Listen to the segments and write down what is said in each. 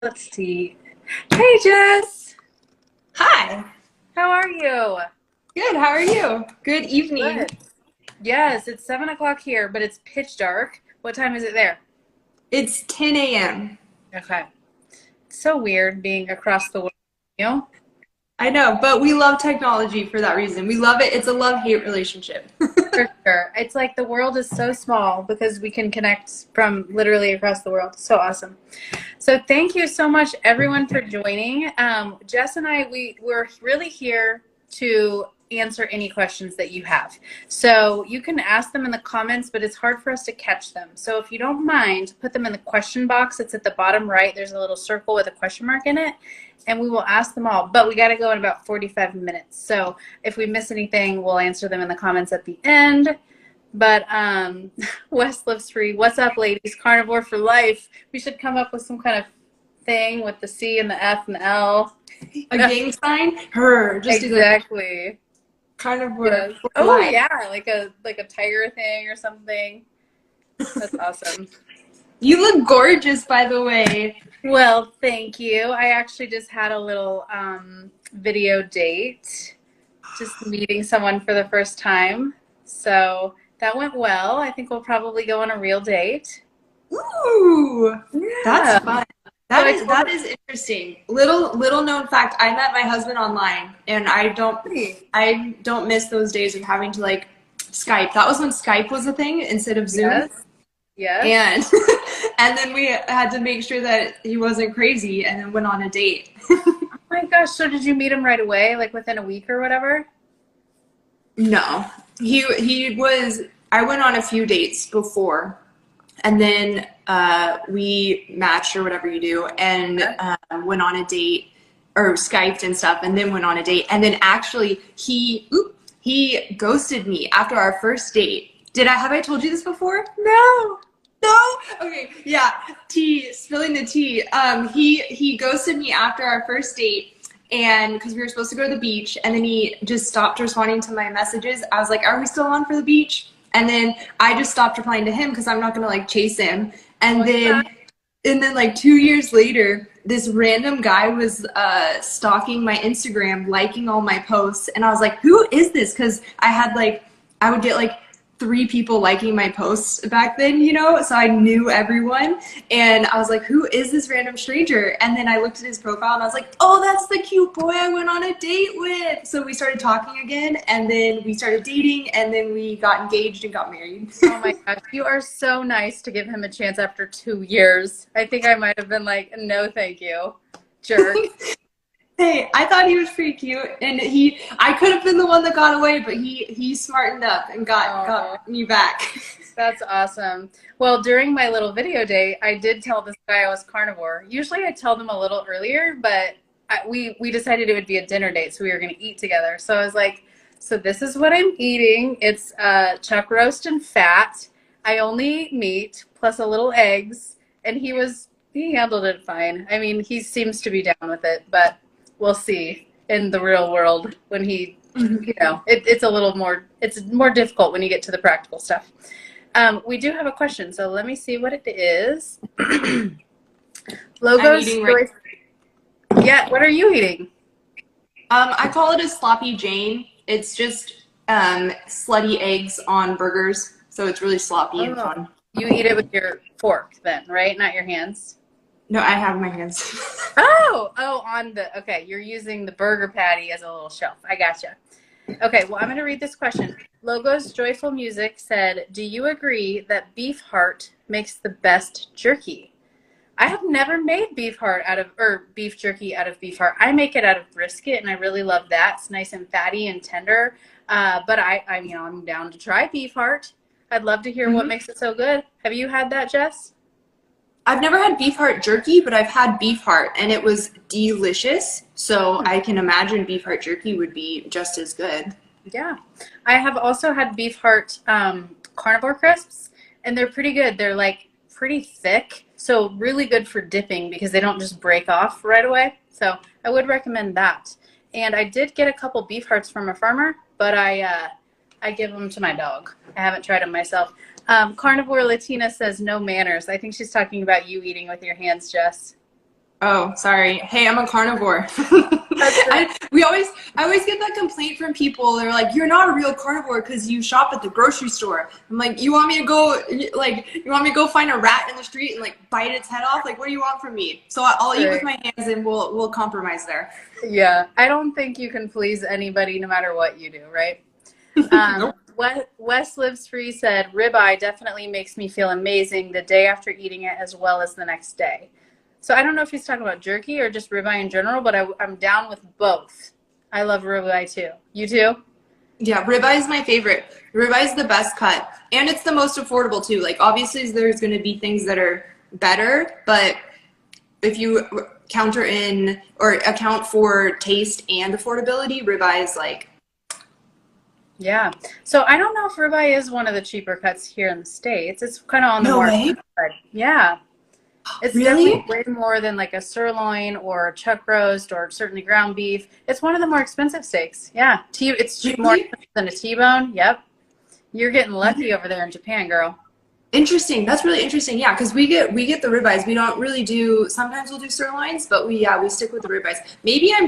Let's see. Hey, Jess. Hi. How are you? Good. How are you? Good evening. Good. Yes, it's 7 o'clock here, but it's pitch dark. What time is it there? It's 10 a.m. Okay. It's so weird being across the world, you know? I know, but we love technology for that reason. We love it. It's a love-hate relationship. For sure. It's like the world is so small because we can connect from literally across the world. So awesome. So thank you so much, everyone, for joining. Jess and I, we're really here to answer any questions that you have. So you can ask them in the comments, but it's hard for us to catch them. So if you don't mind, put them in the question box. It's at the bottom right. There's a little circle with a question mark in it, and we will ask them all. But we got to go in about 45 minutes. So if we miss anything, we'll answer them in the comments at the end. But West Lives Free. What's up, ladies? Carnivore for life. We should come up with some kind of thing with the C and the F and the L. A gang sign? Her. Just Exactly. Carnivore Yes. for Oh life. yeah, like a tiger thing or something. That's awesome. You look gorgeous, by the way. Well, thank you. I actually just had a little video date, just meeting someone for the first time. So that went well. I think we'll probably go on a real date. Ooh, Yeah. that's fun. So That is interesting. Little known fact, I met my husband online, and I don't miss those days of having to like Skype. That was when Skype was a thing instead of Zoom. Yes. Yes. And and then we had to make sure that he wasn't crazy and then went on a date. Oh my gosh. So did you meet him right away, like within a week or whatever? No. He was I went on a few dates before, and then we matched or whatever you do, and went on a date or Skyped and stuff, and then went on a date. And then actually he ghosted me after our first date. Have I told you this before? No. No? Okay, yeah. Spilling the tea. He ghosted me after our first date, and because we were supposed to go to the beach, and then he just stopped responding to my messages. I was like, "Are we still on for the beach?" And then I just stopped replying to him because I'm not gonna like chase him. And then like 2 years later, this random guy was stalking my Instagram, liking all my posts, and I was like, "Who is this?" Because I would get like 3 people liking my posts back then, so I knew everyone. And I was like, who is this random stranger? And then I looked at his profile and I was like, oh, that's the cute boy I went on a date with. So we started talking again, and then we started dating, and then we got engaged and got married. Oh my gosh, you are so nice to give him a chance after 2 years. I think I might have been like, no, thank you, jerk. Hey, I thought he was pretty cute, and I could have been the one that got away, but he smartened up and got me back. That's awesome. Well, during my little video day, I did tell this guy I was carnivore. Usually I tell them a little earlier, but we decided it would be a dinner date, so we were going to eat together. So I was like, so this is what I'm eating. It's chuck roast and fat. I only eat meat plus a little eggs, and he handled it fine. I mean, he seems to be down with it, but we'll see in the real world when it's a little more, it's more difficult when you get to the practical stuff. We do have a question, so let me see what it is. Logos. I'm eating right. Yeah, what are you eating? I call it a sloppy Jane. It's just slutty eggs on burgers, so it's really sloppy and fun. You eat it with your fork then, right? Not your hands? No, I have my hands. Okay, you're using the burger patty as a little shelf. I gotcha. Okay, well, I'm going to read this question. Logos Joyful Music said, do you agree that beef heart makes the best jerky? I have never made beef jerky out of beef heart. I make it out of brisket, and I really love that. It's nice and fatty and tender. But I'm down to try beef heart. I'd love to hear what makes it so good. Have you had that, Jess? I've never had beef heart jerky, but I've had beef heart, and it was delicious. So I can imagine beef heart jerky would be just as good. Yeah. I have also had beef heart carnivore crisps, and they're pretty good. They're like pretty thick, so really good for dipping because they don't just break off right away. So I would recommend that. And I did get a couple beef hearts from a farmer, but I give them to my dog. I haven't tried them myself. Carnivore Latina says no manners. I think she's talking about you eating with your hands, Jess. Oh, sorry. Hey, I'm a carnivore. That's right. I always get that complaint from people. They're like, "You're not a real carnivore because you shop at the grocery store." I'm like, "You want me to go you want me to go find a rat in the street and like bite its head off? Like, what do you want from me?" So I'll eat with Right. my hands, and we'll compromise there. Yeah, I don't think you can please anybody no matter what you do, right? Um, Nope. Wes Lives Free said, ribeye definitely makes me feel amazing the day after eating it as well as the next day. So I don't know if he's talking about jerky or just ribeye in general, but I'm down with both. I love ribeye too. You too? Yeah, ribeye is my favorite. Ribeye is the best cut, and it's the most affordable too. Like, obviously, there's going to be things that are better, but if you counter in or account for taste and affordability, ribeye is like, Yeah. So I don't know if ribeye is one of the cheaper cuts here in the States. It's kind of on the no more way. expensive side. Yeah. It's definitely Really? way more than like a sirloin or a chuck roast or certainly ground beef. It's one of the more expensive steaks. Yeah. It's more Really? expensive than a T-bone. Yep. You're getting lucky over there in Japan, girl. Interesting. That's really interesting. Yeah, because we get the ribeyes. We don't really do. Sometimes we'll do sirloins, but we stick with the ribeyes. Maybe I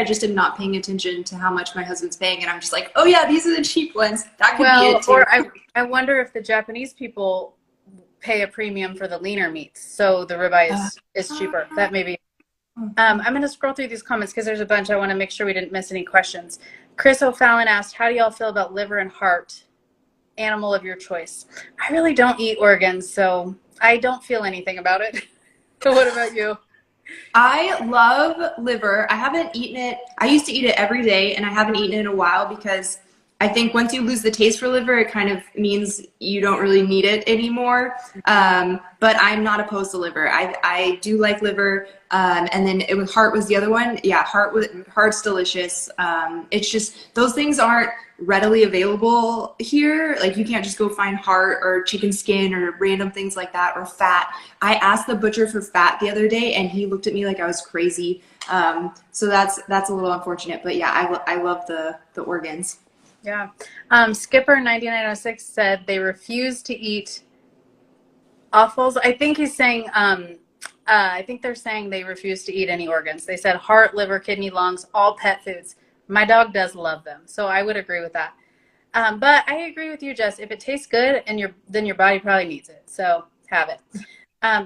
just am not paying attention to how much my husband's paying, and I'm just like, oh yeah, these are the cheap ones. That could be Well, it too. or I wonder if the Japanese people pay a premium for the leaner meats, so the ribeye Uh, is cheaper. That may be. I'm going to scroll through these comments because there's a bunch. I want to make sure we didn't miss any questions. Chris O'Fallon asked, "How do y'all feel about liver and heart? Animal of your choice." I really don't eat organs, so I don't feel anything about it. So what about you? I love liver. I haven't eaten it. I used to eat it every day, and I haven't eaten it in a while because I think once you lose the taste for liver, it kind of means you don't really need it anymore. But I'm not opposed to liver. I do like liver. And then heart was the other one. Yeah, heart's delicious. It's just those things aren't readily available here. Like you can't just go find heart or chicken skin or random things like that or fat. I asked the butcher for fat the other day, and he looked at me like I was crazy. So that's a little unfortunate. But yeah, I love the organs. Yeah. Skipper 9906 said they refuse to eat offals. I think he's saying I think they're saying they refuse to eat any organs. They said heart, liver, kidney, lungs, all pet foods. My dog does love them, so I would agree with that. But I agree with you, Jess. If it tastes good, and then your body probably needs it, so have it.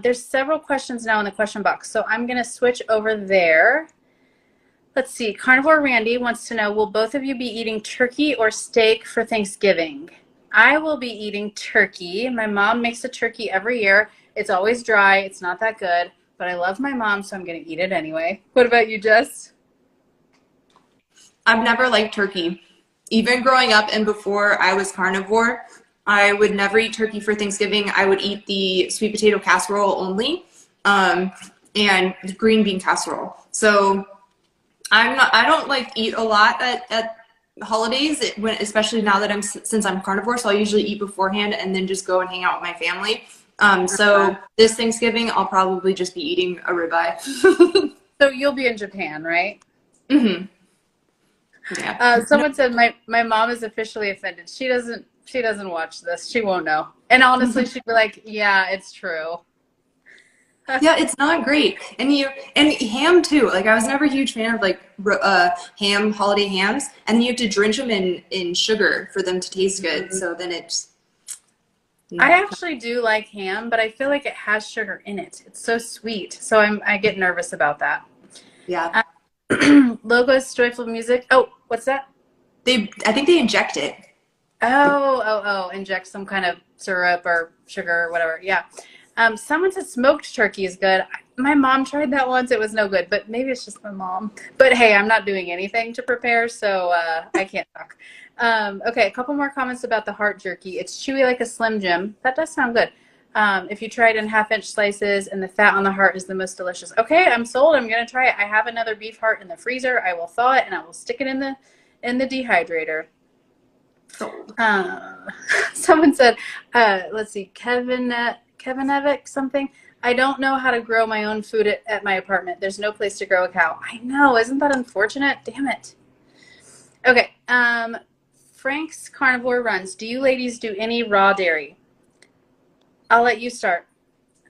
There's several questions now in the question box, so I'm gonna switch over there. Let's see. Carnivore Randy wants to know, will both of you be eating turkey or steak for Thanksgiving? I will be eating turkey. My mom makes a turkey every year. It's always dry. It's not that good, but I love my mom, so I'm going to eat it anyway. What about you, Jess? I've never liked turkey. Even growing up and before I was carnivore, I would never eat turkey for Thanksgiving. I would eat the sweet potato casserole only, and the green bean casserole. So I don't like eat a lot at holidays, especially now that since I'm carnivore. So I usually eat beforehand and then just go and hang out with my family. So this Thanksgiving, I'll probably just be eating a ribeye. So you'll be in Japan, right? hmm Yeah. Someone said my mom is officially offended. She doesn't watch this. She won't know. And honestly, she'd be like, "Yeah, it's true." Yeah, it's not great. And ham too. Like I was never a huge fan of like holiday hams, and then you have to drench them in sugar for them to taste good. So then it's I actually do like ham, but I feel like it has sugar in it. It's so sweet, so I get nervous about that. yeah. Logos Joyful Music. Oh, what's that? I think they inject it. Oh, inject some kind of syrup or sugar or whatever. Yeah. Someone said smoked turkey is good. My mom tried that once. It was no good, but maybe it's just my mom. But hey, I'm not doing anything to prepare, so I can't talk. Okay, a couple more comments about the heart jerky. It's chewy like a Slim Jim. That does sound good. If you try it in half-inch slices, and the fat on the heart is the most delicious. Okay, I'm sold. I'm gonna try it. I have another beef heart in the freezer. I will thaw it and I will stick it in the dehydrator. Someone said, let's see, Kevin Evick something. I don't know how to grow my own food at my apartment. There's no place to grow a cow. I know, isn't that unfortunate? Damn it. Okay, Frank's Carnivore runs. Do you ladies do any raw dairy? I'll let you start.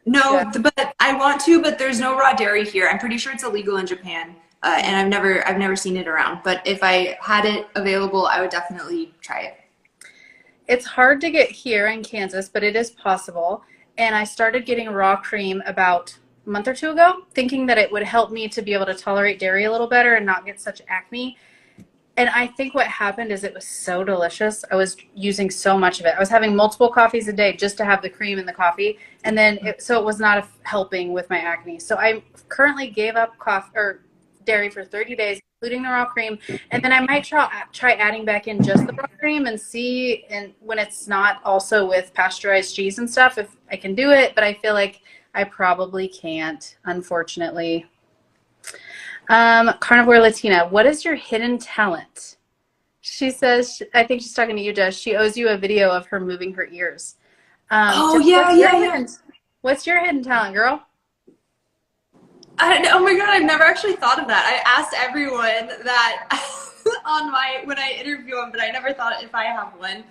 No, Yeah. but I want to, but there's no raw dairy here. I'm pretty sure it's illegal in Japan. And I've never seen it around. But if I had it available, I would definitely try it. It's hard to get here in Kansas, but it is possible. And I started getting raw cream about a month or two ago, thinking that it would help me to be able to tolerate dairy a little better and not get such acne. And I think what happened is it was so delicious. I was using so much of it. I was having multiple coffees a day just to have the cream in the coffee. And then so it was not helping with my acne. So I currently gave up coffee or dairy for 30 days, including the raw cream. And then I might try adding back in just the raw cream and see, and when it's not also with pasteurized cheese and stuff, if I can do it. But I feel like I probably can't, unfortunately. Carnivore Latina, what is your hidden talent? She says, I think she's talking to you, Jess. She owes you a video of her moving her ears. Oh, Jess, yeah, yeah, yeah. What's your hidden talent, girl? Oh my God, I've never actually thought of that. I asked everyone that when I interview them, but I never thought if I have one.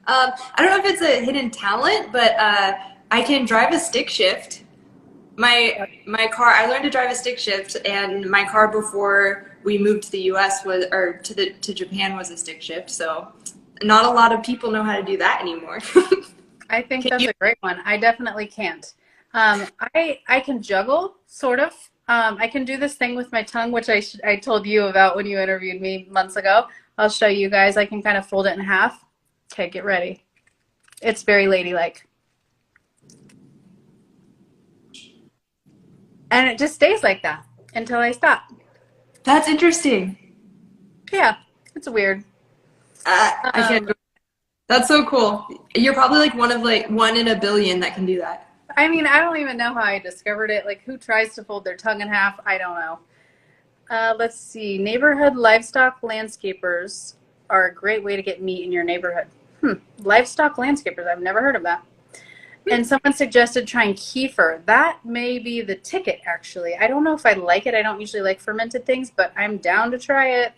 I don't know if it's a hidden talent, but I can drive a stick shift. My car, I learned to drive a stick shift, and my car before we moved to the US to Japan was a stick shift. So not a lot of people know how to do that anymore. I think that's a great one. I definitely can't. I can juggle, sort of. I can do this thing with my tongue, which I told you about when you interviewed me months ago. I'll show you guys. I can kind of fold it in half. Okay, get ready. It's very ladylike. And it just stays like that until I stop. That's interesting. Yeah, it's weird. I can't do. That's so cool. You're probably like one in a billion that can do that. I mean, I don't even know how I discovered it. Like, who tries to fold their tongue in half? I don't know. Let's see. Neighborhood livestock landscapers are a great way to get meat in your neighborhood. Livestock landscapers. I've never heard of that. And someone suggested trying kefir. That may be the ticket, actually. I don't know if I like it. I don't usually like fermented things, but I'm down to try it.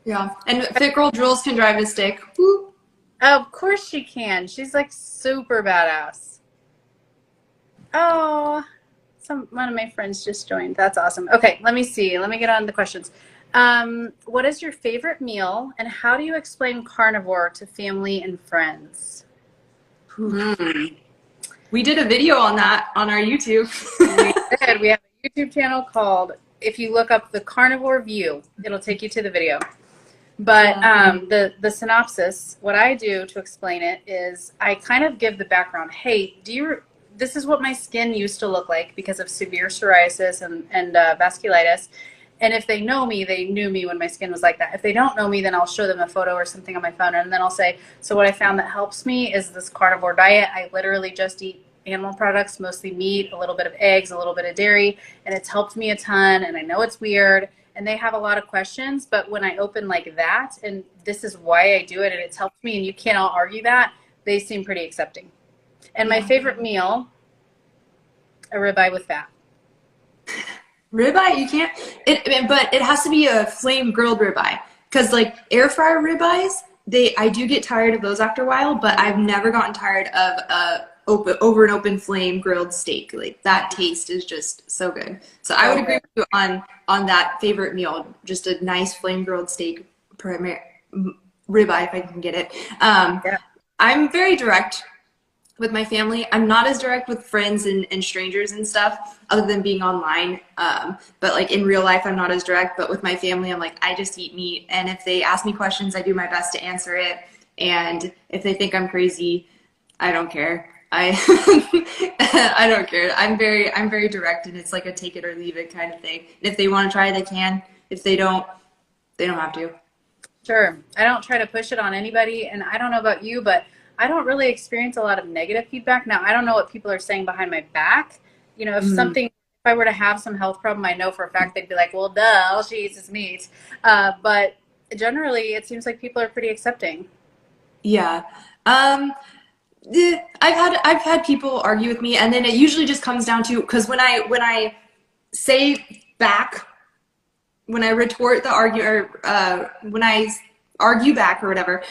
Yeah. And Fit Girl Jules can drive a stick. Woo. Of course she can. She's like super badass. Oh, one of my friends just joined. That's awesome. Okay, let me see. Let me get on to the questions. What is your favorite meal, and how do you explain carnivore to family and friends? We did a video on that on our YouTube. We did. We have a YouTube channel called, if you look up the Carnivore View, it'll take you to the video. But the synopsis, what I do to explain it is I kind of give the background. Hey, this is what my skin used to look like because of severe psoriasis and vasculitis. And if they know me, they knew me when my skin was like that. If they don't know me, then I'll show them a photo or something on my phone. And then I'll say, so what I found that helps me is this carnivore diet. I literally just eat animal products, mostly meat, a little bit of eggs, a little bit of dairy. And it's helped me a ton. And I know it's weird. And they have a lot of questions. But when I open like that, and this is why I do it, and it's helped me, and you cannot argue that, they seem pretty accepting. And my favorite meal, a ribeye with fat. Ribeye, you can't. But it has to be a flame grilled ribeye, because like air fryer ribeyes, I do get tired of those after a while. But I've never gotten tired of over an open flame grilled steak. Like that taste is just so good. So I would agree with you on that favorite meal. Just a nice flame grilled steak, ribeye if I can get it. I'm very direct with my family. I'm not as direct with friends and strangers and stuff, other than being online. But like in real life, I'm not as direct. But with my family, I'm like, I just eat meat. And if they ask me questions, I do my best to answer it. And if they think I'm crazy, I don't care. I don't care. I'm very direct, and it's like a take it or leave it kind of thing. And if they want to try, they can. If they don't have to. Sure. I don't try to push it on anybody. And I don't know about you, but I don't really experience a lot of negative feedback. Now, I don't know what people are saying behind my back. You know, if I were to have some health problem, I know for a fact they'd be like, well, duh, all she eats is meat. But generally, it seems like people are pretty accepting. Yeah. I've had people argue with me, and then it usually just comes down to, because when I say back, when I retort the when I argue back or whatever,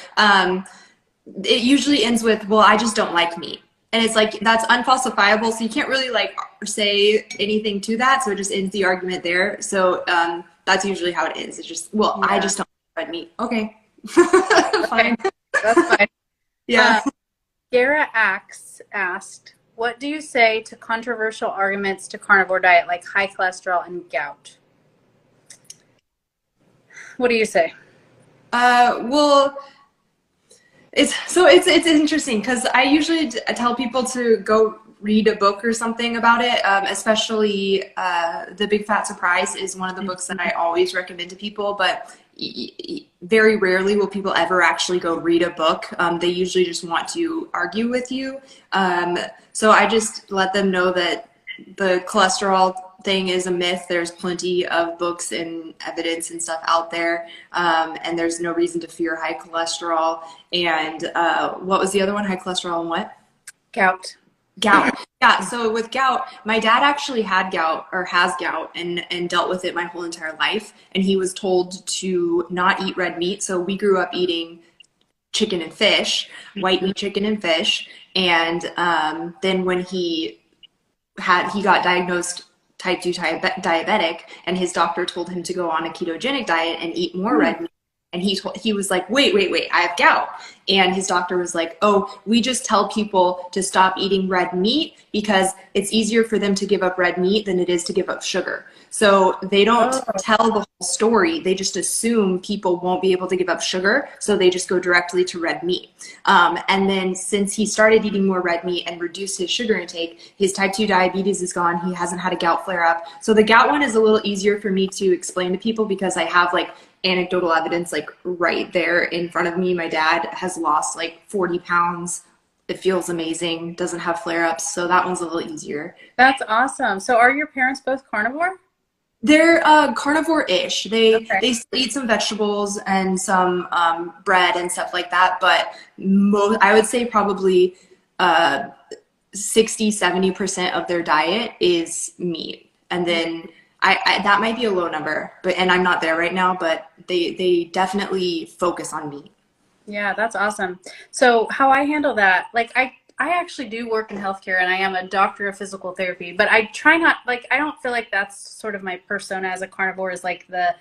it usually ends with, well, I just don't like meat. And it's like, that's unfalsifiable. So you can't really like say anything to that. So it just ends the argument there. So that's usually how it ends. It's just, well, Yeah. I just don't like red meat. Okay. Okay, Fine. that's fine. Yeah. Gara asked, what do you say to controversial arguments to carnivore diet like high cholesterol and gout? What do you say? Well, it's interesting because I usually tell people to go read a book or something about it. Especially The Big Fat Surprise is one of the books that I always recommend to people, but very rarely will people ever actually go read a book. They usually just want to argue with you. So I just let them know that the cholesterol thing is a myth. There's plenty of books and evidence and stuff out there, and there's no reason to fear high cholesterol. And what was the other one? High cholesterol and what? Gout. Gout. Yeah, so with gout, my dad actually had gout or has gout and dealt with it my whole entire life. And he was told to not eat red meat. So we grew up eating chicken and fish, white meat chicken and fish. And then when he got diagnosed type 2 diabetic, and his doctor told him to go on a ketogenic diet and eat more red meat. And he was like, wait, I have gout. And his doctor was like, oh, we just tell people to stop eating red meat because it's easier for them to give up red meat than it is to give up sugar. So they don't tell the whole story. They just assume people won't be able to give up sugar. So they just go directly to red meat. And then since he started eating more red meat and reduced his sugar intake, his type 2 diabetes is gone. He hasn't had a gout flare up. So the gout one is a little easier for me to explain to people because I have like anecdotal evidence like right there in front of me. My dad has lost like 40 pounds. It feels amazing. Doesn't have flare-ups. So that one's a little easier. That's awesome. So are your parents both carnivore? They're carnivore-ish. They still eat some vegetables and some bread and stuff like that. But I would say probably 60-70% of their diet is meat. And then that might be a low number, and I'm not there right now, but they definitely focus on meat. Yeah, that's awesome. So how I handle that, like I actually do work in healthcare and I am a doctor of physical therapy, but I try not, like, I don't feel like that's sort of my persona as a carnivore is like the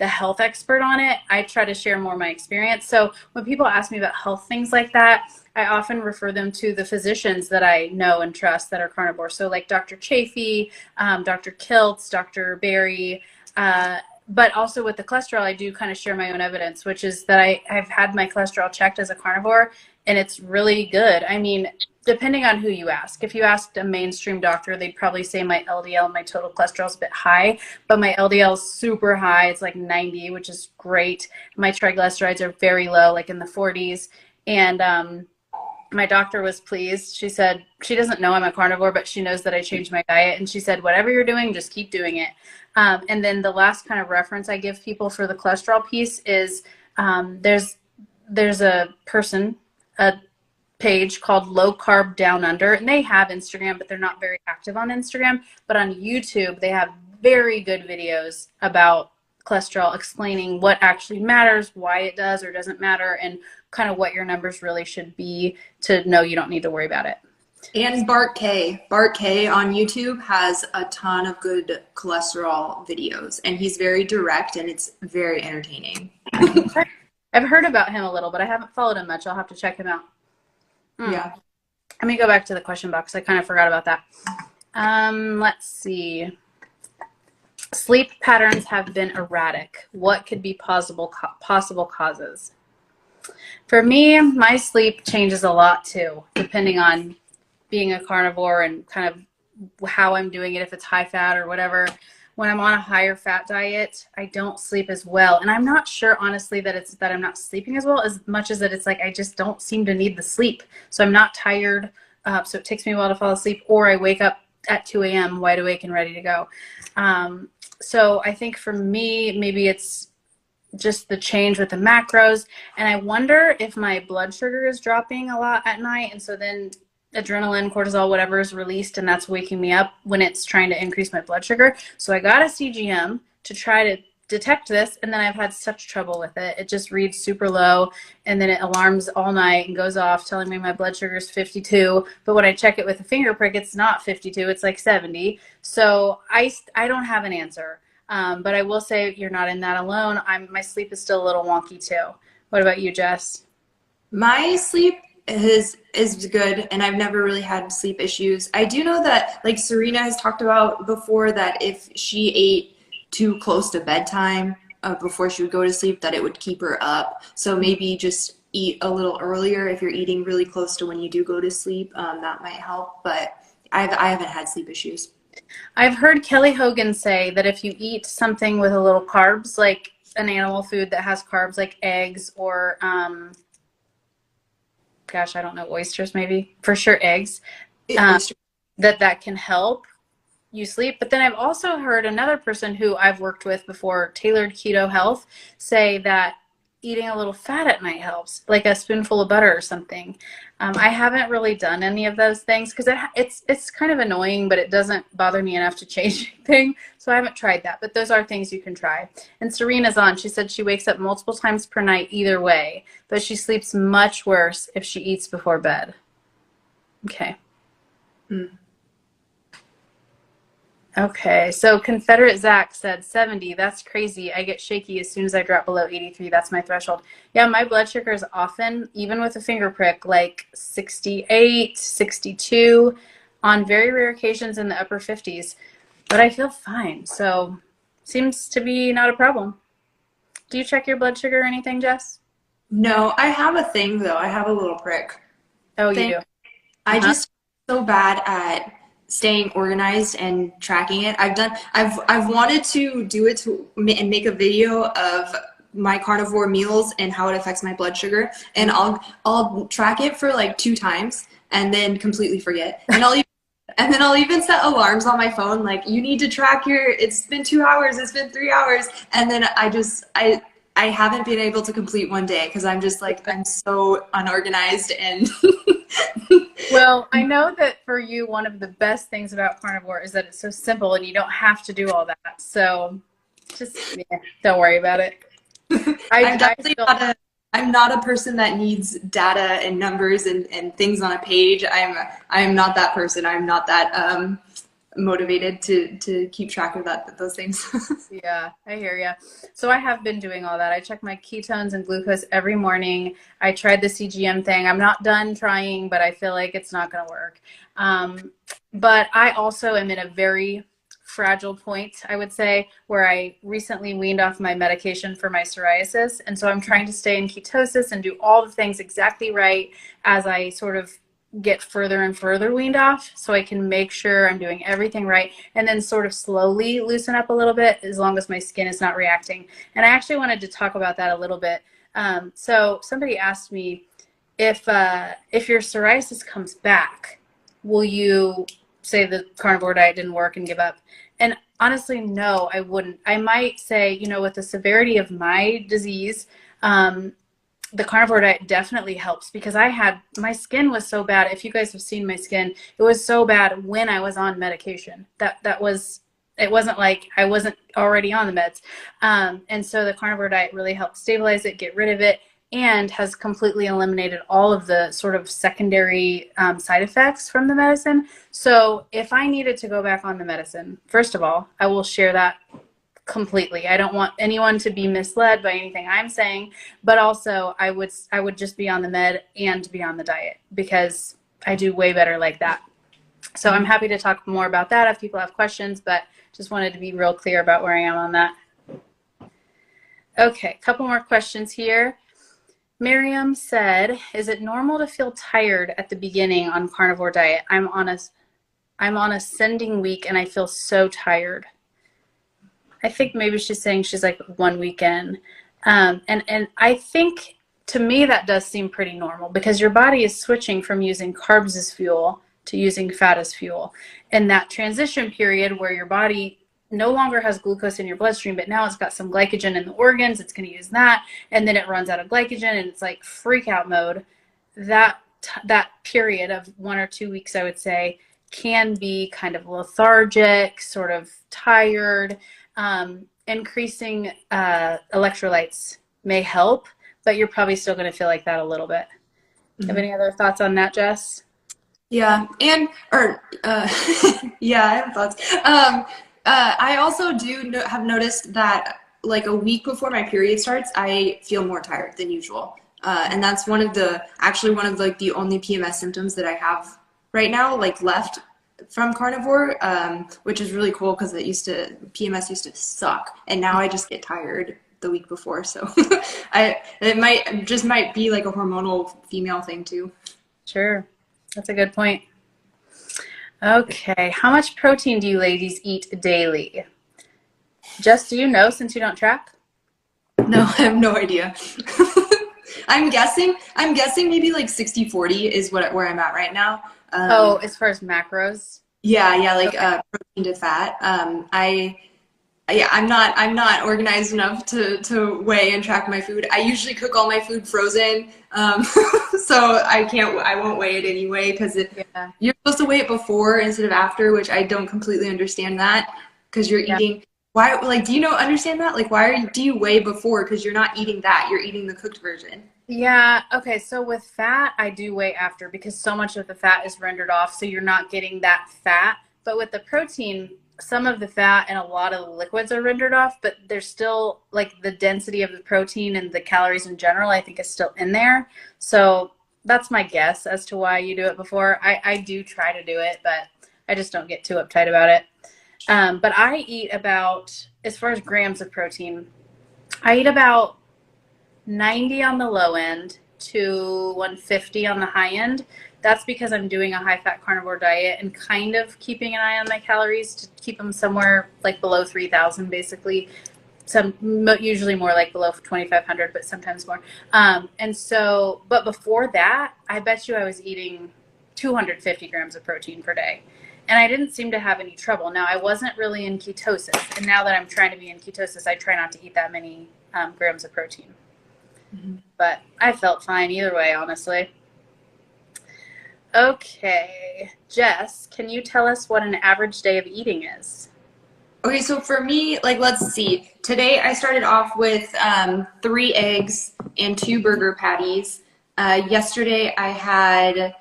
health expert on it. I try to share more my experience. So when people ask me about health things like that, I often refer them to the physicians that I know and trust that are carnivore. So like Dr. Chafee, Dr. Kiltz, Dr. Berry, but also with the cholesterol, I do kind of share my own evidence, which is that I've had my cholesterol checked as a carnivore and it's really good. I mean, depending on who you ask. If you asked a mainstream doctor, they'd probably say my LDL, my total cholesterol is a bit high, but my LDL is super high. It's like 90, which is great. My triglycerides are very low, like in the 40s. And my doctor was pleased. She said, she doesn't know I'm a carnivore, but she knows that I changed my diet. And she said, whatever you're doing, just keep doing it. And then the last kind of reference I give people for the cholesterol piece is there's a person, a page called Low Carb Down Under, and they have Instagram, but they're not very active on Instagram. But on YouTube, they have very good videos about cholesterol, explaining what actually matters, why it does or doesn't matter, and kind of what your numbers really should be to know you don't need to worry about it. And Bart K on YouTube has a ton of good cholesterol videos, and he's very direct and it's very entertaining. I've heard about him a little, but I haven't followed him much. I'll have to check him out. Yeah. Let me go back to the question box. I kind of forgot about that. Let's see. Sleep patterns have been erratic. What could be possible causes? For me, my sleep changes a lot too, depending on being a carnivore and kind of how I'm doing it, if it's high fat or whatever. When I'm on a higher fat diet, I don't sleep as well. And I'm not sure, honestly, that it's that I'm not sleeping as well as much as that it's like I just don't seem to need the sleep. So I'm not tired, so it takes me a while to fall asleep, or I wake up at 2 a.m. wide awake and ready to go. So I think for me, maybe it's just the change with the macros. And I wonder if my blood sugar is dropping a lot at night. And so then adrenaline, cortisol, whatever is released, and that's waking me up when it's trying to increase my blood sugar. So I got a CGM to try to detect this, and then I've had such trouble with it. It just reads super low, and then it alarms all night and goes off telling me my blood sugar is 52. But when I check it with a finger prick, it's not 52, it's like 70. So I don't have an answer. But I will say you're not in that alone. My sleep is still a little wonky too. What about you, Jess? My sleep is good, and I've never really had sleep issues. I do know that, like Serena has talked about before, that if she ate too close to bedtime before she would go to sleep, that it would keep her up. So maybe just eat a little earlier if you're eating really close to when you do go to sleep. That might help, but I haven't had sleep issues. I've heard Kelly Hogan say that if you eat something with a little carbs, like an animal food that has carbs, like eggs or gosh, I don't know, oysters maybe, for sure eggs, Oyster- that can help you sleep. But then I've also heard another person who I've worked with before, Tailored Keto Health, say that eating a little fat at night helps, like a spoonful of butter or something. I haven't really done any of those things because it's kind of annoying, but it doesn't bother me enough to change anything. So I haven't tried that, but those are things you can try. And Serena's on. She said she wakes up multiple times per night either way, but she sleeps much worse if she eats before bed. Okay. Mm. Okay, so Confederate Zach said 70. That's crazy. I get shaky as soon as I drop below 83. That's my threshold. Yeah, my blood sugar is often, even with a finger prick, like 68, 62, on very rare occasions in the upper 50s. But I feel fine, so seems to be not a problem. Do you check your blood sugar or anything, Jess? No, I have a thing though. I have a little prick Oh, you thing. do? I Uh-huh. just so bad at staying organized and tracking it. I've wanted to do it and make a video of my carnivore meals and how it affects my blood sugar, and I'll track it for like 2 times and then completely forget. And then I'll even set alarms on my phone, like, you need to track it's been 2 hours, it's been 3 hours. And then I haven't been able to complete one day because I'm just like, I'm so unorganized and Well, I know that for you, one of the best things about carnivore is that it's so simple and you don't have to do all that. So just don't worry about it. I'm I definitely still, I'm not a person that needs data and numbers and things on a page. I'm not that person. I'm not that motivated to keep track of those things. yeah, I hear you. So I have been doing all that. I check my ketones and glucose every morning. I tried the CGM thing. I'm not done trying, but I feel like it's not going to work. But I also am in a very fragile point, I would say, where I recently weaned off my medication for my psoriasis. And so I'm trying to stay in ketosis and do all the things exactly right as I sort of get further and further weaned off, so I can make sure I'm doing everything right and then sort of slowly loosen up a little bit as long as my skin is not reacting. And I actually wanted to talk about that a little bit. So somebody asked me if your psoriasis comes back, will you say the carnivore diet didn't work and give up? And honestly, no, I wouldn't. I might say, with the severity of my disease, the carnivore diet definitely helps because my skin was so bad. If you guys have seen my skin, it was so bad when I was on medication. It wasn't like I wasn't already on the meds. And so the carnivore diet really helped stabilize it, get rid of it, and has completely eliminated all of the sort of secondary side effects from the medicine. So if I needed to go back on the medicine, first of all, I will share that completely. I don't want anyone to be misled by anything I'm saying, but also I would just be on the med and be on the diet because I do way better like that. So I'm happy to talk more about that if people have questions, but just wanted to be real clear about where I am on that. Okay, a couple more questions here. Miriam said, is it normal to feel tired at the beginning on carnivore diet? I'm on a sending week and I feel so tired. I think maybe she's saying she's like 1 weekend. And I think to me that does seem pretty normal because your body is switching from using carbs as fuel to using fat as fuel. And that transition period where your body no longer has glucose in your bloodstream, but now it's got some glycogen in the organs, it's going to use that, and then it runs out of glycogen and it's like freak out mode. That period of 1 or 2 weeks, I would say, can be kind of lethargic, sort of tired. increasing electrolytes may help, but you're probably still going to feel like that a little bit. Have any other thoughts on that, Jess? Yeah, yeah, I have thoughts. I also have noticed that like a week before my period starts, I feel more tired than usual. And that's actually one of like the only PMS symptoms that I have right now, like left from carnivore, which is really cool because PMS used to suck, and now I just get tired the week before. So it might be like a hormonal female thing too. Sure. That's a good point. Okay. How much protein do you ladies eat daily? Jess, do you know since you don't track? No, I have no idea. I'm guessing maybe like 60/40 is where I'm at right now. As far as macros? Yeah, like Okay. protein to fat. I'm not organized enough to weigh and track my food. I usually cook all my food frozen, so I won't weigh it anyway because Yeah. you're supposed to weigh it before instead of after, which I don't completely understand that because you're Yeah. eating. Why, like, do you understand that? Like, do you weigh before? Because you're not eating that, you're eating the cooked version. Yeah. Okay. So with fat, I do weigh after because so much of the fat is rendered off. So you're not getting that fat. But with the protein, some of the fat and a lot of the liquids are rendered off, but there's still like the density of the protein and the calories in general, I think is still in there. So that's my guess as to why you do it before. I do try to do it, but I just don't get too uptight about it. But I eat about, as far as grams of protein, I eat about 90 on the low end to 150 on the high end. That's because I'm doing a high fat carnivore diet and kind of keeping an eye on my calories to keep them somewhere like below 3,000 basically. Some usually more like below 2,500, but sometimes more. And so, but before that, I bet you I was eating 250 grams of protein per day. And I didn't seem to have any trouble. Now, I wasn't really in ketosis. And now that I'm trying to be in ketosis, I try not to eat that many grams of protein. But I felt fine either way, honestly. Okay. Jess, can you tell us what an average day of eating is? Okay, so for me, like, let's see. Today I started off with 3 eggs and 2 burger patties. Yesterday I had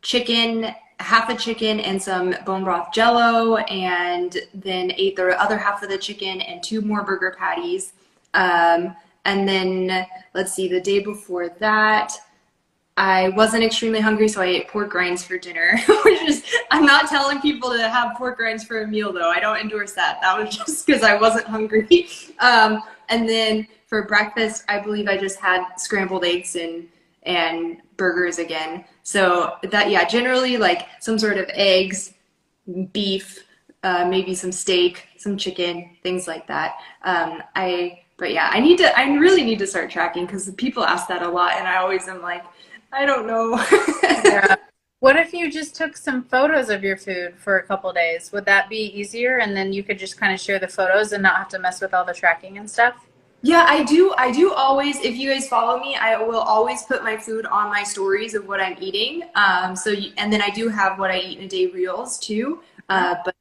chicken, half a chicken and some bone broth jello, and then ate the other half of the chicken and 2 more burger patties. And then, let's see, the day before that, I wasn't extremely hungry, so I ate pork rinds for dinner, which is, I'm not telling people to have pork rinds for a meal, though. I don't endorse that. That was just because I wasn't hungry. And then for breakfast, I believe I just had scrambled eggs and burgers again. So that, yeah, generally like some sort of eggs, beef, maybe some steak, some chicken, things like that. But yeah, I really need to start tracking because people ask that a lot, and I always am like, I don't know. Yeah. What if you just took some photos of your food for a couple days? Would that be easier? And then you could just kind of share the photos and not have to mess with all the tracking and stuff? Yeah, I do. I do always, if you guys follow me, I will always put my food on my stories of what I'm eating. And then I do have what I eat in a day reels too. But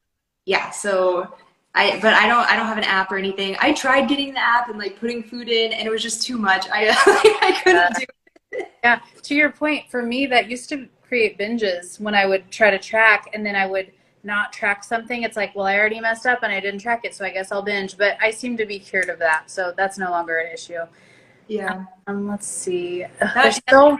yeah, so but I don't have an app or anything. I tried getting the app and like putting food in, and it was just too much. I couldn't do it. Yeah, to your point, for me, that used to create binges when I would try to track and then I would not track something. It's like, well, I already messed up and I didn't track it, so I guess I'll binge. But I seem to be cured of that, so that's no longer an issue. Yeah. Let's see. That, Go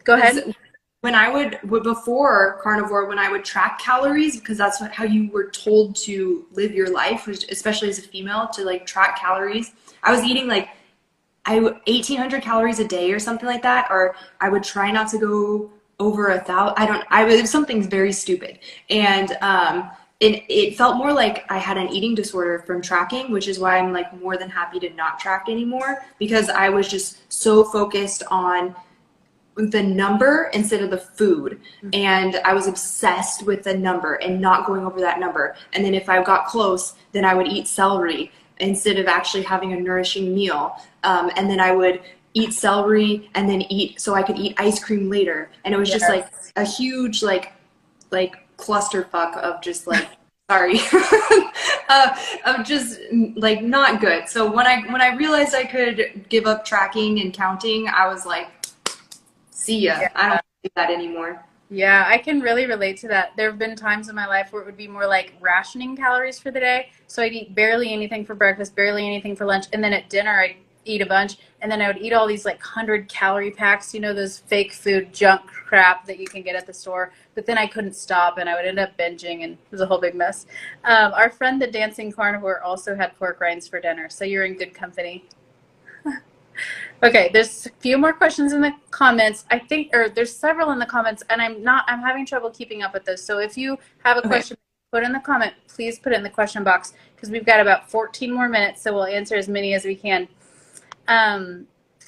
ahead. when I before carnivore, when I would track calories, because that's how you were told to live your life, especially as a female, to like track calories. I was eating like 1,800 calories a day or something like that, or I would try not to go over 1,000. It was something very stupid, and it felt more like I had an eating disorder from tracking, which is why I'm like more than happy to not track anymore, because I was just so focused on the number instead of the food, and I was obsessed with the number and not going over that number. And then if I got close, then I would eat celery instead of actually having a nourishing meal. And then I would eat celery and then so I could eat ice cream later. And it was just like a huge like clusterfuck of just like sorry, of just like not good. So when I realized I could give up tracking and counting, I was like, see ya. Yeah. I don't do that anymore. Yeah, I can really relate to that. There have been times in my life where it would be more like rationing calories for the day. So I'd eat barely anything for breakfast, barely anything for lunch, and then at dinner I'd eat a bunch, and then I would eat all these like 100-calorie packs, you know, those fake food junk crap that you can get at the store. But then I couldn't stop, and I would end up binging, and it was a whole big mess. Our friend, the dancing carnivore, also had pork rinds for dinner, so you're in good company. Okay, there's a few more questions in the comments. I think, or there's several in the comments, and I'm having trouble keeping up with this. So if you have a question, put in the comment, please put it in the question box, because we've got about 14 more minutes, so we'll answer as many as we can.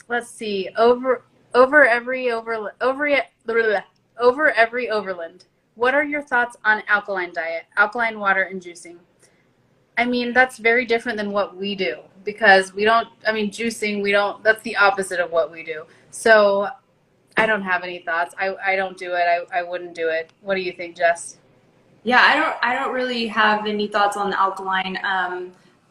Let's see, over every overland. What are your thoughts on alkaline diet, alkaline water and juicing? I mean, that's very different than what we do, because we don't, I mean, juicing, we don't, that's the opposite of what we do. So I don't have any thoughts. I don't do it. I wouldn't do it. What do you think, Jess? Yeah, I don't really have any thoughts on the alkaline.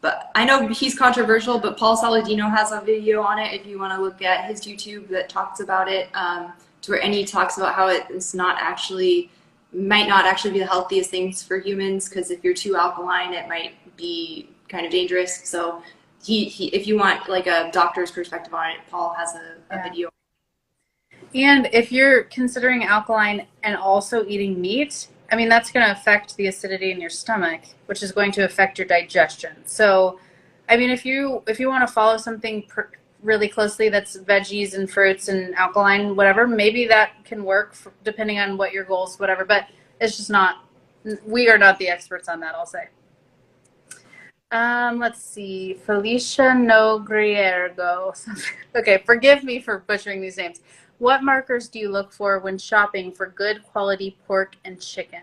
But I know he's controversial, but Paul Saladino has a video on it if you want to look at his YouTube that talks about it, and he talks about how it's not actually, might not actually be the healthiest things for humans, because if you're too alkaline, it might be kind of dangerous. So if you want like a doctor's perspective on it, Paul has a video. And if you're considering alkaline and also eating meat, I mean, that's going to affect the acidity in your stomach, which is going to affect your digestion. So, I mean, if you want to follow something really closely that's veggies and fruits and alkaline, whatever, maybe that can work depending on what your goals, whatever. But it's just not, we are not the experts on that, I'll say. Let's see. Felicia Nogriergo. Okay, forgive me for butchering these names. What markers do you look for when shopping for good quality pork and chicken?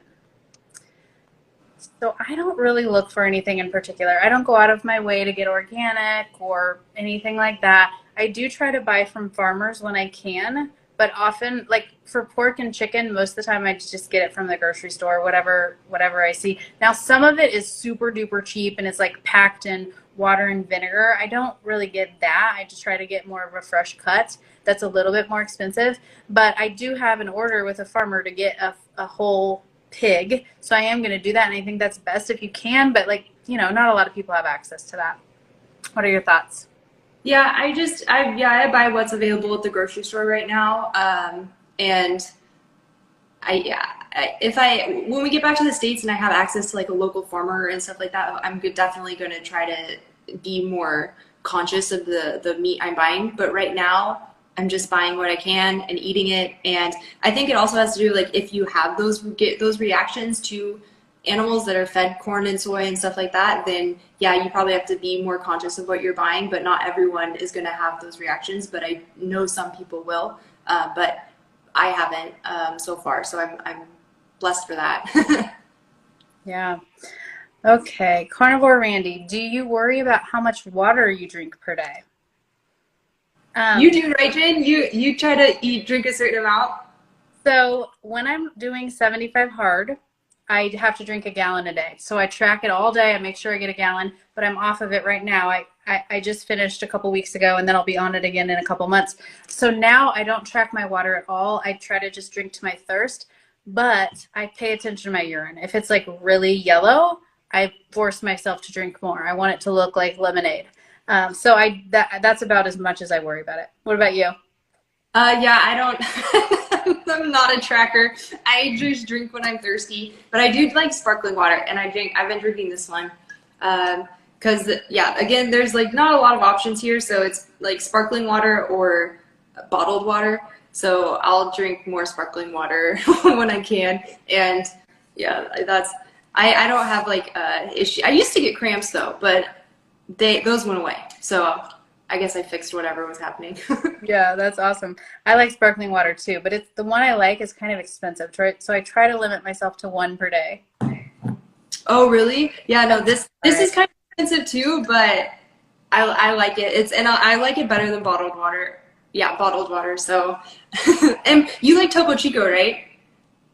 So I don't really look for anything in particular. I don't go out of my way to get organic or anything like that. I do try to buy from farmers when I can, but often, like for pork and chicken, most of the time I just get it from the grocery store, whatever I see. Now, some of it is super duper cheap and it's like packed in water and vinegar. I don't really get that. I just try to get more of a fresh cut. That's a little bit more expensive, but I do have an order with a farmer to get a whole pig. So I am going to do that. And I think that's best if you can, but like, you know, not a lot of people have access to that. What are your thoughts? Yeah, I buy what's available at the grocery store right now. And when we get back to the States and I have access to like a local farmer and stuff like that, I'm definitely going to try to be more conscious of the meat I'm buying. But right now I'm just buying what I can and eating it. And I think it also has to do, like, if you have get those reactions to animals that are fed corn and soy and stuff like that, then yeah, you probably have to be more conscious of what you're buying. But not everyone is going to have those reactions, but I know some people will. But I haven't so far, so I'm blessed for that. Yeah. Okay. Carnivore Randy, do you worry about how much water you drink per day? You do, right, Jen? You try to drink a certain amount? So when I'm doing 75 hard, I have to drink a gallon a day. So I track it all day. I make sure I get a gallon, but I'm off of it right now. I just finished a couple weeks ago, and then I'll be on it again in a couple months. So now I don't track my water at all. I try to just drink to my thirst, but I pay attention to my urine. If it's like really yellow, I force myself to drink more. I want it to look like lemonade. So that's about as much as I worry about it. What about you? Yeah, I don't, I'm not a tracker. I just drink when I'm thirsty, but I do like sparkling water, and I've been drinking this one. Cause yeah, again, there's like not a lot of options here. So it's like sparkling water or bottled water. So I'll drink more sparkling water when I can. And yeah, I don't have like issue. I used to get cramps though, but those went away. So I guess I fixed whatever was happening. Yeah, that's awesome. I like sparkling water too, but it's the one I like is kind of expensive. So I try to limit myself to one per day. Oh, really? Yeah, no, this is kind of expensive too, but I like it. I like it better than bottled water. Yeah, bottled water. So, and you like Topo Chico, right?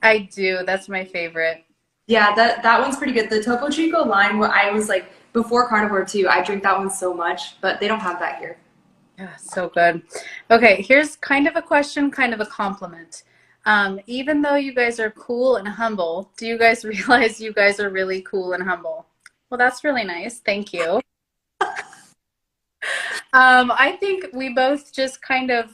I do. That's my favorite. Yeah, that one's pretty good. The Topo Chico line, what I was like before Carnivore too, I drink that one so much, but they don't have that here. Yeah, so good. Okay, here's kind of a question, kind of a compliment. Even though you guys are cool and humble, do you guys realize you guys are really cool and humble? Well, that's really nice. Thank you. I think we both just kind of,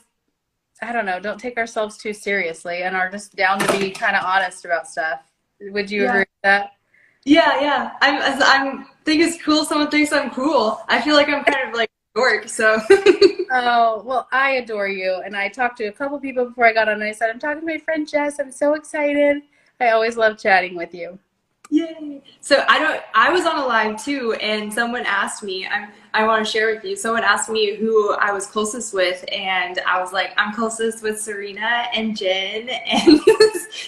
I don't know, don't take ourselves too seriously and are just down to be kind of honest about stuff. Would you agree Yeah. with that? Yeah, yeah. I'm think it's cool someone thinks I'm cool. I feel like I'm kind of like a dork, so Oh, well, I adore you. And I talked to a couple people before I got on and I said, I'm talking to my friend Jess. I'm so excited. I always love chatting with you. yay. So I was on a live too, and someone asked me, I want to share with you. Someone asked me who I was closest with, and I was like, I'm closest with Serena and Jen, and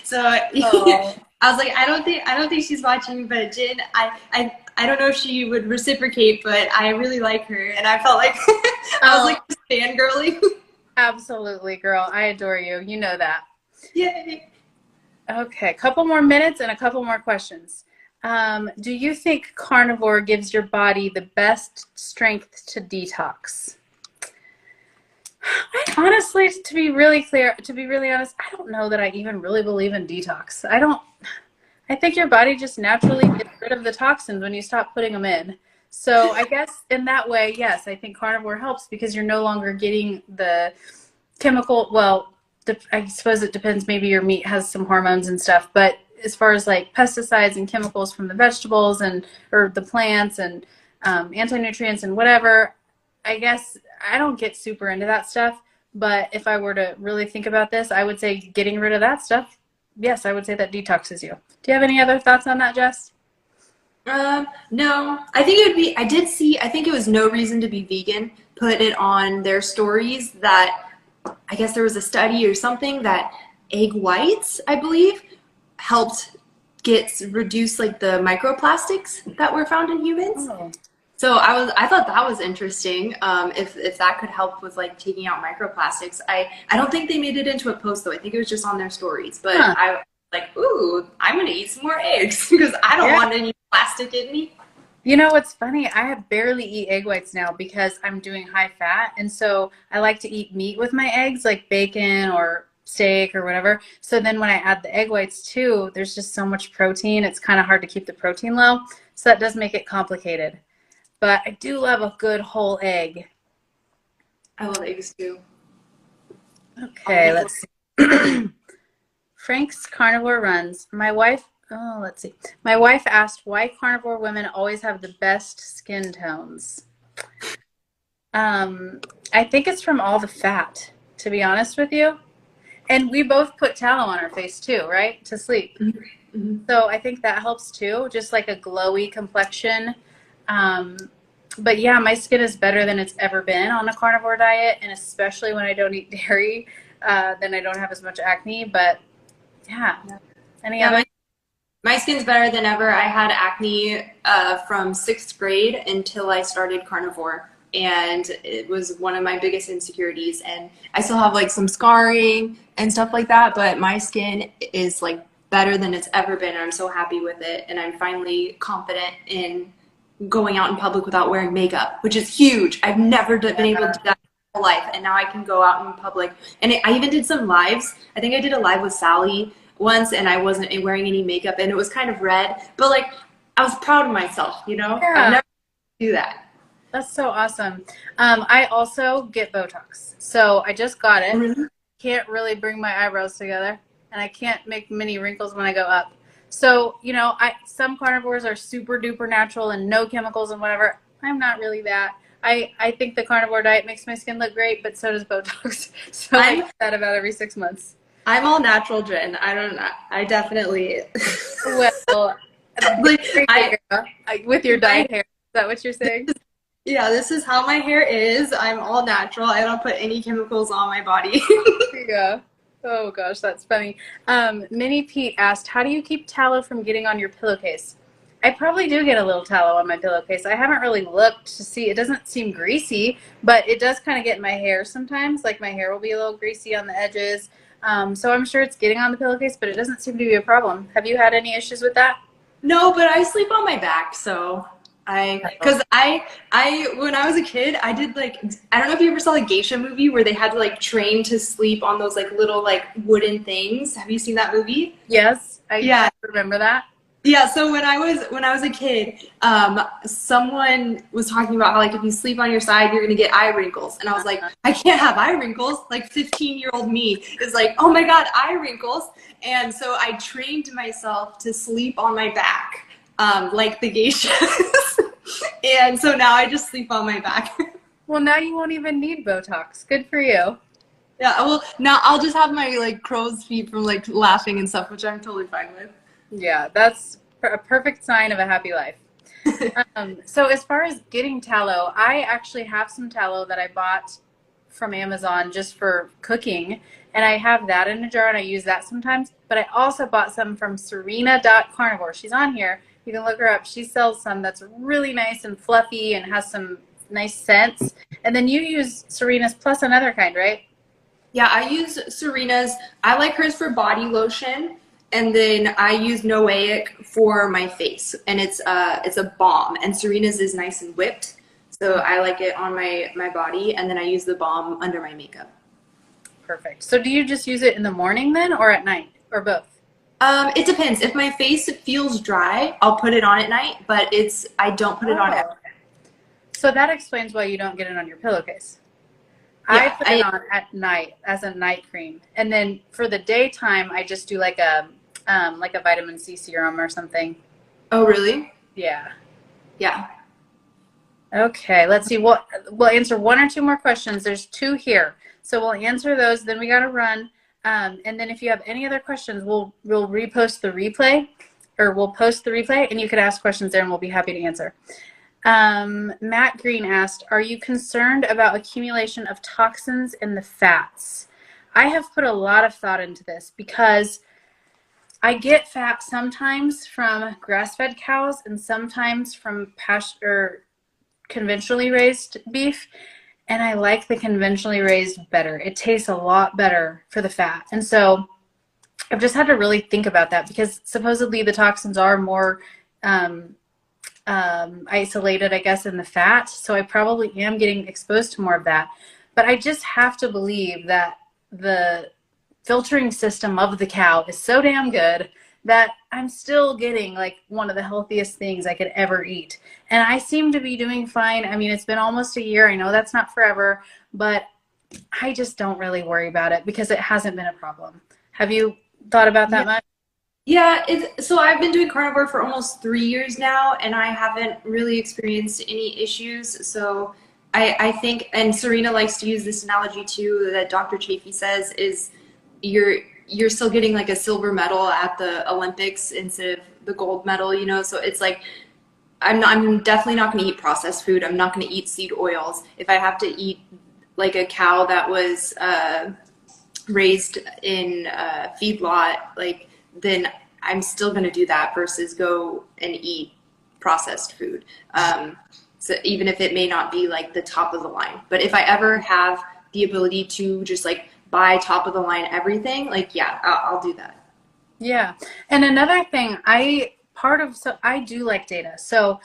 so Oh, I was like, I don't think she's watching, but Jen, I don't know if she would reciprocate, but I really like her, and I felt like I was oh, like fangirling. absolutely, girl. I adore you. You know that. Yay. Okay, a couple more minutes and a couple more questions. Do you think carnivore gives your body the best strength to detox? I honestly, to be really clear, to be really honest, I don't know that I even really believe in detox. I think your body just naturally gets rid of the toxins when you stop putting them in. So I guess in that way, yes, I think carnivore helps because you're no longer getting the chemical, well, I suppose it depends. Maybe your meat has some hormones and stuff, but as far as like pesticides and chemicals from the vegetables and or the plants and anti-nutrients and whatever, I guess I don't get super into that stuff. But if I were to really think about this, I would say getting rid of that stuff. Yes, I would say that detoxes you. Do you have any other thoughts on that, Jess? No, I think it would be, I did see, I think it was No Reason to Be Vegan, put it on their stories that I guess there was a study or something that egg whites, I believe, helped reduce like the microplastics that were found in humans. Oh, So I thought that was interesting. If that could help with like taking out microplastics. I don't think they made it into a post though. I think it was just on their stories. But huh. I was like, ooh, I'm gonna eat some more eggs because I don't Yeah. want any plastic in me. You know what's funny? I have barely eat egg whites now because I'm doing high fat, and so I like to eat meat with my eggs, like bacon or steak or whatever. So then when I add the egg whites too, there's just so much protein. It's kind of hard to keep the protein low, so that does make it complicated. But I do love a good whole egg. I love eggs too. Okay, let's see. Frank's carnivore runs. Let's see. My wife asked why carnivore women always have the best skin tones. I think it's from all the fat, to be honest with you. And we both put tallow on our face too, right? To sleep. Mhm. So I think that helps too, just like a glowy complexion. Um, but yeah, my skin is better than it's ever been on a carnivore diet, and especially when I don't eat dairy, then I don't have as much acne. But yeah, any Yeah, other? my skin's better than ever. I had acne from sixth grade until I started carnivore, and it was one of my biggest insecurities. And I still have like some scarring and stuff like that, but my skin is like better than it's ever been. And I'm so happy with it, and I'm finally confident in going out in public without wearing makeup, which is huge. I've never been able to do that in my life, and now I can go out in public. And I even did some lives. I think I did a live with Sally once, and I wasn't wearing any makeup, and it was kind of red, but like I was proud of myself, you know? I've Yeah, never do that. that's so awesome. I also get Botox, so I just got it. Really? Can't really bring my eyebrows together, and I can't make many wrinkles when I go up. So, you know, some carnivores are super duper natural and no chemicals and whatever. I'm not really that. I think the carnivore diet makes my skin look great, but so does Botox. So I I'm get that about every 6 months. I'm all natural, Jen. I don't know. I definitely Well, like with your my dyed hair, is that what you're saying? yeah, this is how my hair is. I'm all natural. I don't put any chemicals on my body. Yeah. Oh gosh, that's funny. Minnie Pete asked, how do you keep tallow from getting on your pillowcase? I probably do get a little tallow on my pillowcase. I haven't really looked to see. It doesn't seem greasy, but it does kind of get in my hair sometimes. Like my hair will be a little greasy on the edges. So I'm sure it's getting on the pillowcase, but it doesn't seem to be a problem. Have you had any issues with that? No, but I sleep on my back, so because when I was a kid, I did like, I don't know if you ever saw the Geisha movie where they had to like train to sleep on those like little like wooden things. Have you seen that movie? Yes, Yeah. I remember that. Yeah, so when I was a kid, someone was talking about how like if you sleep on your side, you're gonna get eye wrinkles, and I was like, I can't have eye wrinkles. Like 15-year-old me is like, oh my god, eye wrinkles, and so I trained myself to sleep on my back, like the geishas, and so now I just sleep on my back. Well, now you won't even need Botox. Good for you. Yeah, well now I'll just have my like crow's feet from like laughing and stuff, which I'm totally fine with. Yeah, that's a perfect sign of a happy life. So as far as getting tallow, I actually have some tallow that I bought from Amazon just for cooking, and I have that in a jar and I use that sometimes. But I also bought some from Serena.Carnivore. She's on here. You can look her up. She sells some that's really nice and fluffy and has some nice scents. And then you use Serena's plus another kind, right? Yeah, I use Serena's. I like hers for body lotion, and then I use Noahic for my face, and it's a balm. And Serena's is nice and whipped, so I like it on my body, and then I use the balm under my makeup. Perfect. So do you just use it in the morning then, or at night, or both? It depends. If my face feels dry, I'll put it on at night, but I don't put it on every day. So that explains why you don't get it on your pillowcase. I put it on at night as a night cream, and then for the daytime, I just do like a vitamin C serum or something. Oh, really? Yeah. Yeah. Okay. Let's see. We'll answer one or two more questions. There's two here, so we'll answer those. Then we got to run, and then if you have any other questions, we'll repost the replay, or we'll post the replay, and you can ask questions there, and we'll be happy to answer. Matt Green asked, are you concerned about accumulation of toxins in the fats? I have put a lot of thought into this because I get fat sometimes from grass-fed cows and sometimes from pasture conventionally raised beef, and I like the conventionally raised better. It tastes a lot better for the fat. And so I've just had to really think about that because supposedly the toxins are more isolated, I guess, in the fat. So I probably am getting exposed to more of that. But I just have to believe that the filtering system of the cow is so damn good that I'm still getting like one of the healthiest things I could ever eat. And I seem to be doing fine. I mean, it's been almost a year. I know that's not forever, but I just don't really worry about it because it hasn't been a problem. Have you thought about that much? Yeah, so I've been doing carnivore for almost 3 years now, and I haven't really experienced any issues. So I think, and Serena likes to use this analogy too, that Dr. Chafee says is you're still getting like a silver medal at the Olympics instead of the gold medal, you know? So it's like, I'm definitely not going to eat processed food. I'm not going to eat seed oils. If I have to eat like a cow that was raised in a feedlot, like, then I'm still going to do that versus go and eat processed food. So even if it may not be like the top of the line, but if I ever have the ability to just like buy top of the line everything, like, yeah, I'll do that. Yeah. And another thing, I do like data. So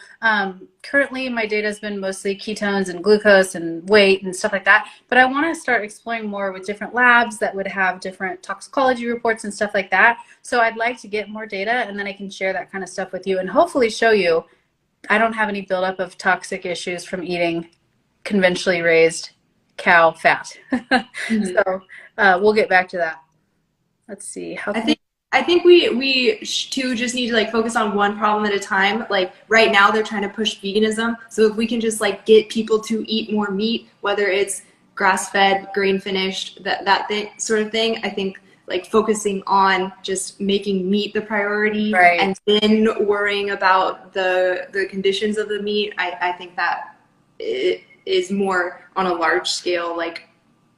currently my data has been mostly ketones and glucose and weight and stuff like that. But I want to start exploring more with different labs that would have different toxicology reports and stuff like that. So I'd like to get more data, and then I can share that kind of stuff with you and hopefully show you I don't have any buildup of toxic issues from eating conventionally raised cow fat. Mm-hmm. So we'll get back to that. Let's see. I think we too just need to like focus on one problem at a time. Like right now they're trying to push veganism. So if we can just like get people to eat more meat, whether it's grass-fed, grain-finished, that thing, sort of thing, I think like focusing on just making meat the priority, right, and then worrying about the conditions of the meat, I think that it is more on a large scale, like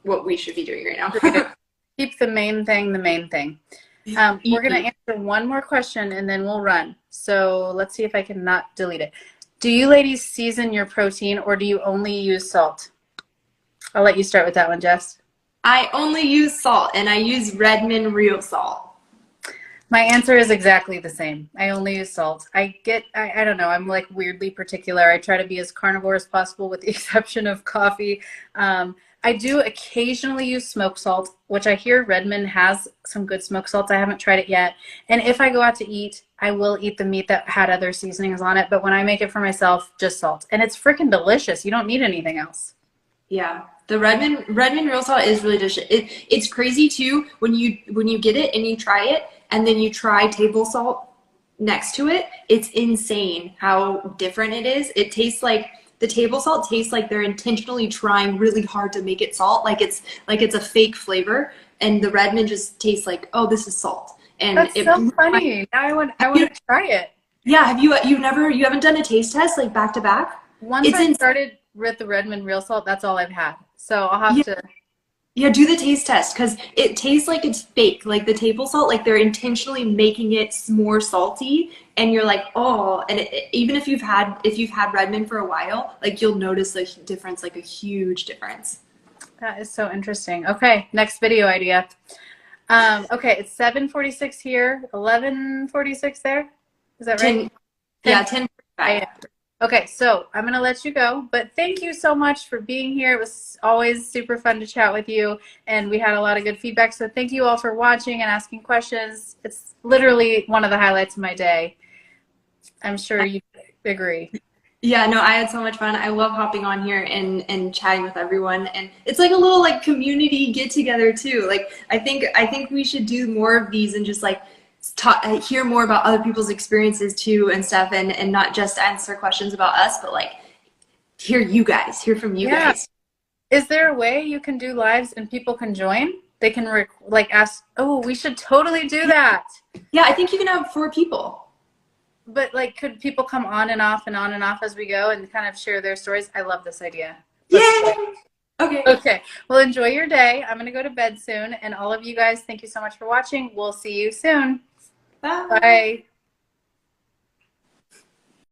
what we should be doing right now. Keep the main thing the main thing. We're going to answer one more question and then we'll run. So let's see if I can not delete it. Do you ladies season your protein or do you only use salt? I'll let you start with that one, Jess. I only use salt, and I use Redmond real salt. My answer is exactly the same. I only use salt. I don't know, I'm like weirdly particular. I try to be as carnivore as possible with the exception of coffee. I do occasionally use smoked salt, which I hear Redmond has some good smoked salts. I haven't tried it yet. And if I go out to eat, I will eat the meat that had other seasonings on it. But when I make it for myself, just salt. And it's freaking delicious. You don't need anything else. Yeah, the Redmond real salt is really delicious. It's crazy too when you get it and you try it and then you try table salt next to it. It's insane how different it is. It tastes like the table salt tastes like they're intentionally trying really hard to make it salt, like it's a fake flavor, and the Redmond just tastes like, oh, this is salt. And That's so funny. Now I want to try it. Yeah, you haven't done a taste test like back to back? Once I started with the Redmond real salt, that's all I've had. So I'll have to. Yeah, do the taste test because it tastes like it's fake, like the table salt, like they're intentionally making it more salty, and you're like, oh, and even if you've had Redmond for a while, like you'll notice a difference, like a huge difference. That is so interesting. Okay, next video idea. Okay, it's 7:46 here, 11:46 there. Is that right? 10:45. Okay, so I'm going to let you go, but thank you so much for being here. It was always super fun to chat with you, and we had a lot of good feedback, so thank you all for watching and asking questions. It's literally one of the highlights of my day. I'm sure you agree. Yeah, no, I had so much fun. I love hopping on here and chatting with everyone, and it's like a little like community get together too. Like I think we should do more of these and just like hear more about other people's experiences too and stuff, and not just answer questions about us, but like hear from you guys. Is there a way you can do lives and people can join? They can like ask, oh, we should totally do that. Yeah, I think you can have 4 people. But like, could people come on and off as we go and kind of share their stories? I love this idea. Yay! Okay. Okay. Well, enjoy your day. I'm going to go to bed soon. And all of you guys, thank you so much for watching. We'll see you soon. Bye. Bye.